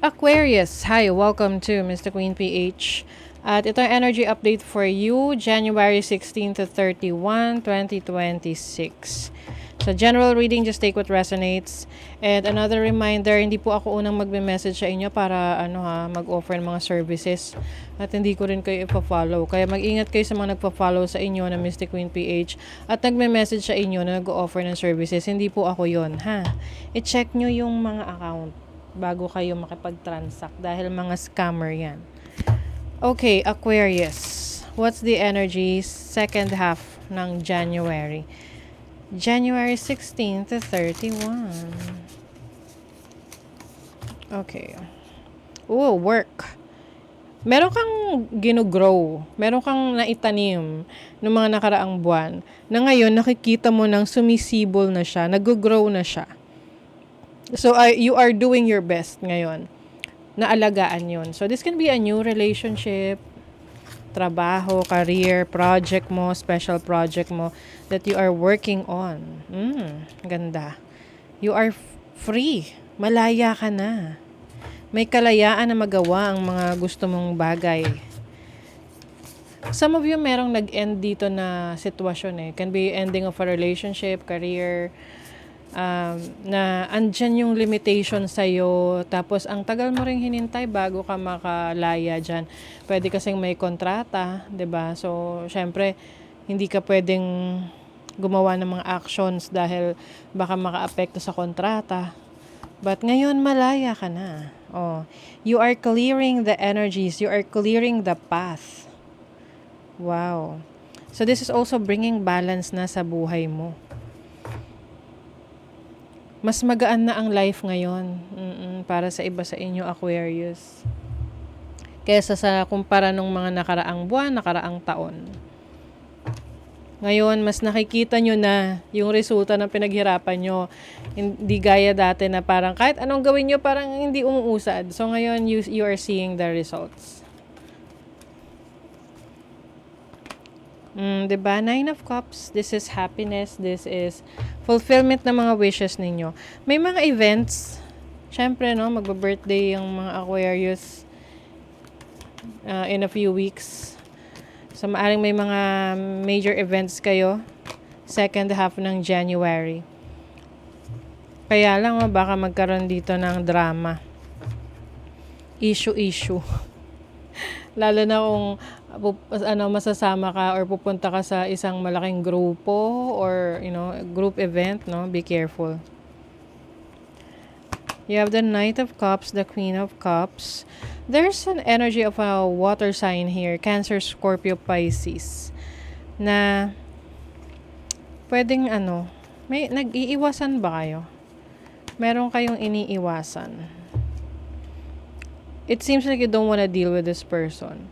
Aquarius, hi, welcome to Mr. Queen PH. At ito ang energy update for you, January 16 to 31, 2026. So general reading, just take what resonates. And another reminder, hindi po ako unang magme-message sa inyo para mag-offer ng mga services. At hindi ko rin kayo ipa-follow. Kaya mag-ingat kayo sa mga nagpa-follow sa inyo na Mr. Queen PH at nagme-message sa inyo na nag-offer ng services. Hindi po ako yon, ha. I-check nyo yung mga account bago kayo makipag-transact dahil mga scammer yan. Okay, Aquarius. What's the energy second half ng January? January 16 to 31. Okay. Oh, work. Meron kang ginugrow. Meron kang naitanim ng mga nakaraang buwan na ngayon nakikita mo nang sumisibol na siya, nag-grow na siya. So, you are doing your best ngayon na alagaan yun. So, this can be a new relationship, trabaho, career, project mo, special project mo that you are working on. Ganda. You are free. Malaya ka na. May kalayaan na magawa ang mga gusto mong bagay. Some of you merong nag-end dito na sitwasyon eh. Can be ending of a relationship, career, na andyan yung limitation sa'yo, tapos ang tagal mo ring hinintay bago ka makalaya dyan. Pwede kasing may kontrata, 'di ba? So, syempre, hindi ka pwedeng gumawa ng mga actions dahil baka makaapekto sa kontrata. But ngayon, malaya ka na. Oh, you are clearing the energies, you are clearing the path. Wow. So, this is also bringing balance na sa buhay mo. Mas magaan na ang life ngayon para sa iba sa inyo, Aquarius. Kesa sa kumpara nung mga nakaraang buwan, nakaraang taon. Ngayon, mas nakikita nyo na yung resulta ng pinaghirapan nyo. Hindi gaya dati na parang kahit anong gawin nyo, parang hindi umuusad. So ngayon, you are seeing the results. Diba? Nine of Cups, this is happiness, this is fulfillment ng mga wishes ninyo. May mga events, syempre, no, magba-birthday yung mga Aquarius in a few weeks. So, maaring may mga major events kayo second half ng January. Kaya lang, baka magkaroon dito ng drama. Issue. Lalo na kung masasama ka or pupunta ka sa isang malaking grupo or group event, no? Be careful. You have the Knight of Cups, the Queen of Cups. There's an energy of a water sign here, Cancer, Scorpio, Pisces, na pwedeng may nag-iiwasan ba kayo? Meron kayong iniiwasan. It seems like you don't want to deal with this person.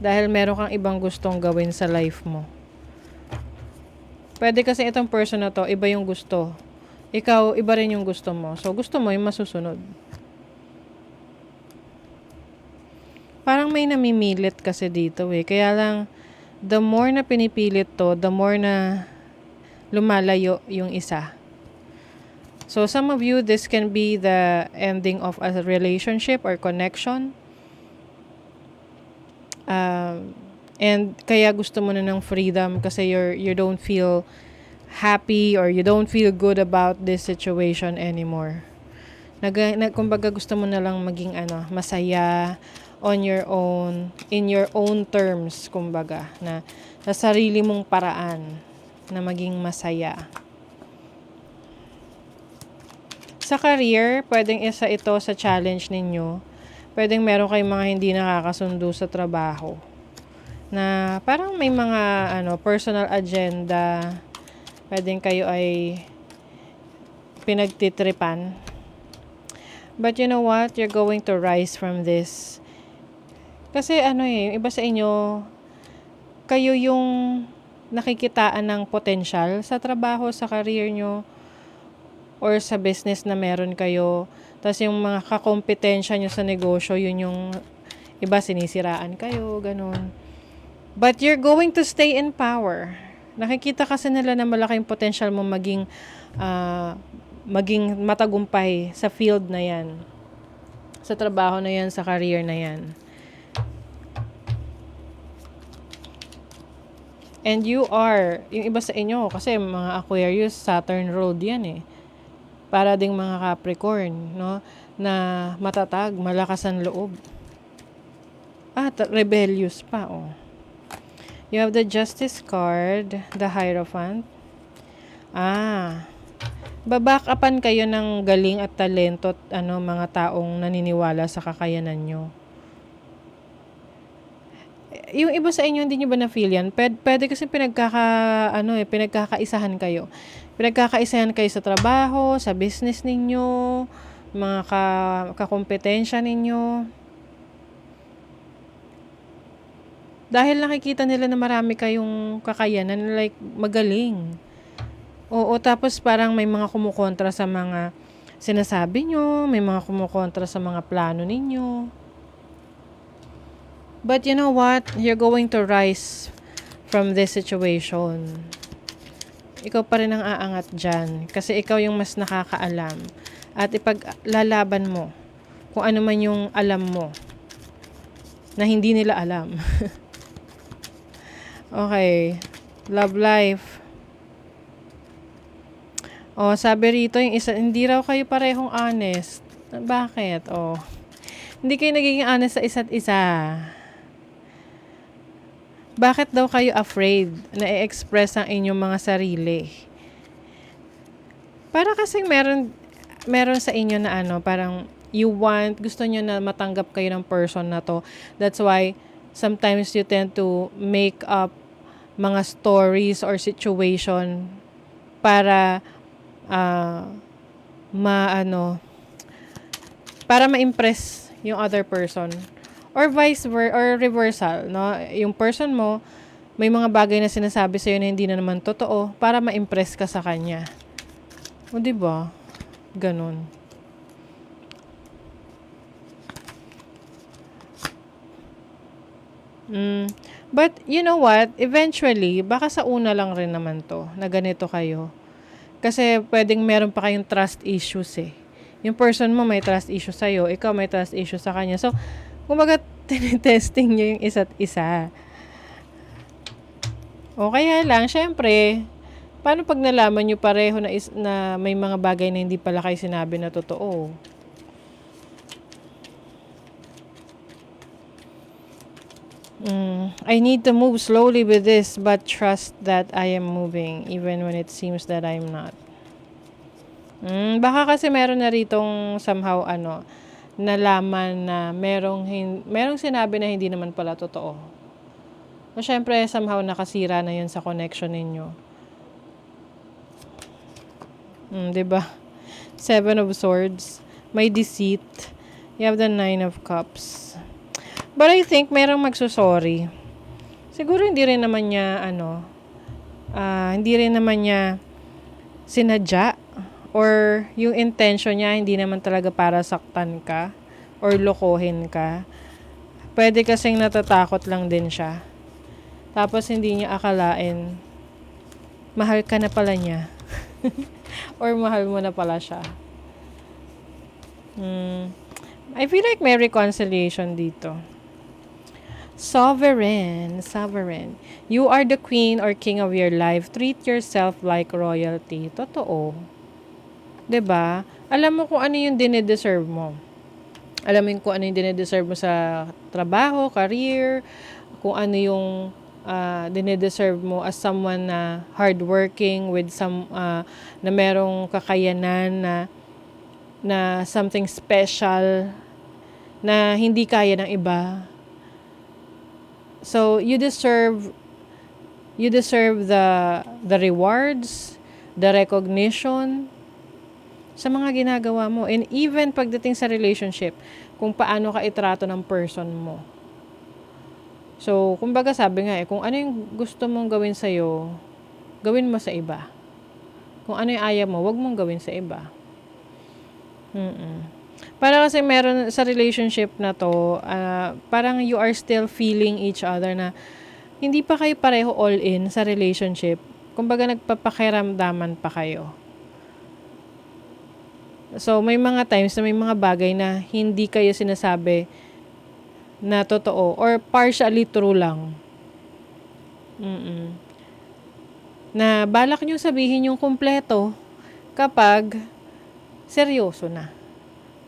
Dahil meron kang ibang gustong gawin sa life mo. Pwede kasi itong person na to, iba yung gusto. Ikaw, iba rin yung gusto mo. So, gusto mo yung masusunod. Parang may namimilit kasi dito eh. Kaya lang, the more na pinipilit to, the more na lumalayo yung isa. So, some of you, this can be the ending of a relationship or connection. And kaya gusto mo na ng freedom kasi you don't feel happy or you don't feel good about this situation anymore. Kumbaga gusto mo na lang maging masaya on your own, in your own terms, kumbaga, na sa sarili mong paraan na maging masaya. Sa career, pwedeng isa ito sa challenge ninyo. Pwedeng meron kayong mga hindi nakakasundo sa trabaho. Na parang may mga personal agenda. Pwedeng kayo ay pinagtitripan. But you know what? You're going to rise from this. Kasi yung iba sa inyo, kayo yung nakikitaan ng potential sa trabaho, sa career nyo, or sa business na meron kayo. Tapos yung mga kakompetensya nyo sa negosyo, yun yung iba sinisiraan kayo, ganun. But you're going to stay in power. Nakikita kasi nila na malaking potential mo maging matagumpay sa field na yan. sa trabaho na yan, sa career na yan. And you are, yung iba sa inyo, kasi mga Aquarius, Saturn ruled yan eh. Para ding mga Capricorn, no? Na matatag, malakas ang loob. Rebellious pa, oh. You have the Justice card, the Hierophant. Baback upan kayo ng galing at talento at mga taong naniniwala sa kakayanan nyo. Yung iba sa inyo, hindi nyo ba na-feel yan? Pwede kasi pinagkakaisahan kayo. Pinagkakaisahan kayo sa trabaho, sa business ninyo, mga kakompetensya ninyo. Dahil nakikita nila na marami kayong kakayanan, like magaling. Oo, tapos parang may mga kumukontra sa mga sinasabi nyo, may mga kumukontra sa mga plano ninyo. But you know what? You're going to rise from this situation. Ikaw pa rin ang aangat dyan. Kasi ikaw yung mas nakakaalam. At ipaglalaban mo kung ano man yung alam mo na hindi nila alam. Okay. Love life. Sabi rito, yung isa, hindi raw kayo parehong honest. Bakit? Hindi kayo nagiging honest sa isa't isa. Bakit daw kayo afraid na i-express ang inyong mga sarili? Para kasing meron sa inyo na parang gusto nyo na matanggap kayo ng person na to. That's why sometimes you tend to make up mga stories or situation para para ma-impress yung other person. Or vice versa, or reversal, no? Yung person mo, may mga bagay na sinasabi sa'yo na hindi na naman totoo para ma-impress ka sa kanya. O, diba? Ganon. But, you know what? Eventually, baka sa una lang rin naman to, na ganito kayo. Kasi, pwedeng meron pa kayong trust issues eh. Yung person mo may trust issue sa'yo, ikaw may trust issue sa kanya. So, kumbaga, tinitesting nyo yung isa't isa. O kaya lang, syempre, paano pag nalaman nyo pareho na may mga bagay na hindi pala kayo sinabi na totoo? I need to move slowly with this, but trust that I am moving, even when it seems that I'm not. Baka kasi meron na ritong somehow nalaman na merong sinabi na hindi naman pala totoo. O syempre, somehow nakasira na yun sa connection ninyo. Diba? 7 of Swords. May deceit. You have the 9 of Cups. But I think merong magsusorry. Siguro hindi rin naman niya sinadya. Or yung intention niya, hindi naman talaga para saktan ka or lokohin ka. Pwede kasing natatakot lang din siya. Tapos hindi niya akalain, mahal ka na pala niya. Or mahal mo na pala siya. I feel like may reconciliation dito. Sovereign. You are the queen or king of your life. Treat yourself like royalty. Totoo. 'Di ba? Alam mo kung ano yung dine-deserve mo. Alam mo kung ano yung dine-deserve mo sa trabaho, career, kung ano yung dine-deserve mo as someone na hardworking with na merong kakayanan na something special na hindi kaya ng iba. So you deserve the rewards, the recognition sa mga ginagawa mo. And even pagdating sa relationship, kung paano ka itrato ng person mo. So, kumbaga sabi nga kung ano yung gusto mong gawin sa'yo, gawin mo sa iba. Kung ano yung ayaw mo, wag mong gawin sa iba. Para kasi meron sa relationship na to, parang you are still feeling each other na hindi pa kayo pareho all in sa relationship. Kumbaga nagpapakiramdaman pa kayo. So, may mga times na may mga bagay na hindi kayo sinasabi na totoo or partially true lang. Na balak nyo sabihin yung kumpleto kapag seryoso na.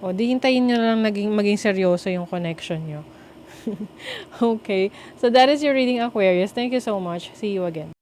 O, di hintayin nyo lang maging seryoso yung connection nyo. Okay. So, that is your reading, Aquarius. Thank you so much. See you again.